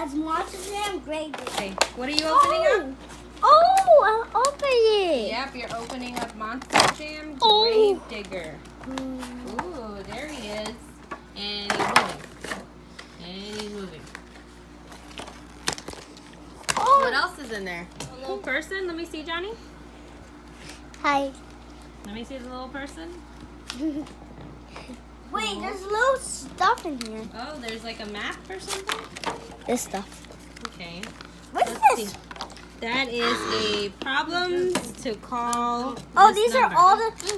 has Monster Jam, Grave Digger. Okay, what are you opening up? Oh, I'm opening it. Yep, you're opening up Monster Jam Grave Digger. Ooh, there he is. And he's moving. And he's moving. Oh. What else is in there? A little person? Let me see, Johnny. Hi. Let me see the little person. Wait, there's little stuff in here. Oh, there's like a map or something? This stuff. Okay. What's Let's this? see. That is a problems to call. Oh, this these number. are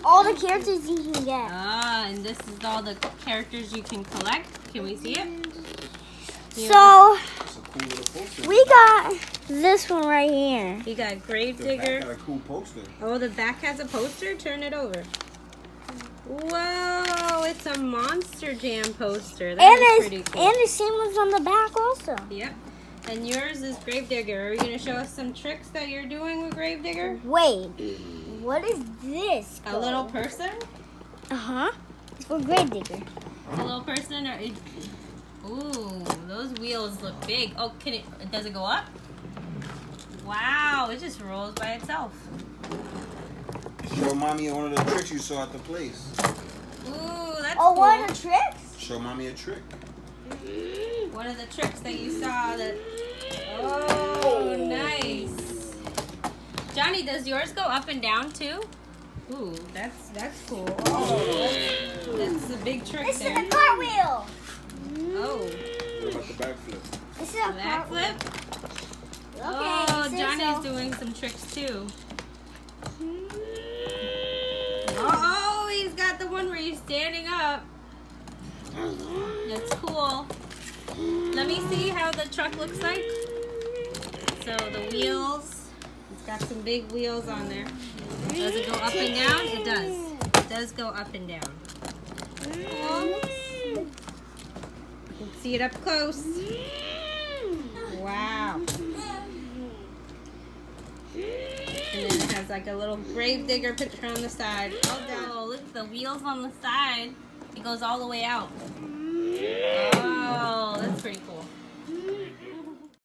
all the characters you can get. Ah, and this is all the characters you can collect. Can we see it? So That's a cool little poster. we got this one right here. You got Grave The back Digger. got a cool poster. Oh, the back has a poster? Turn it over. Whoa, it's a Monster Jam poster. That is pretty cool. And the same one's on the back also. Yep. And yours is Grave Digger. Are you going to show us some tricks that you're doing with Grave Digger? Wait, what is this? A little person? Uh-huh. It's for Grave Digger. A little person? Or ooh, those wheels look big. Oh, does it go up? Wow, it just rolls by itself. Show mommy one of the tricks you saw at the place. Ooh, that's Oh, cool. one of the tricks? Show mommy a trick. One of the tricks that you saw that... Oh, nice. Johnny, does yours go up and down too? Ooh, that's cool. Oh, that's a big trick This there. is a cartwheel. Oh, What about the backflip? This is a cartwheel. backflip? Okay, Oh, it says Johnny's so. doing some tricks too. Oh, he's got the one where he's standing up. That's cool. Let me see how the truck looks like. So the wheels, it's got some big wheels on there. Does it go up and down? It does. It does go up and down. Cool. You can see it up close. Wow. And then it has like a little Grave Digger picture on the side. Oh, look at the wheels on the side. It goes all the way out. Oh, that's pretty cool.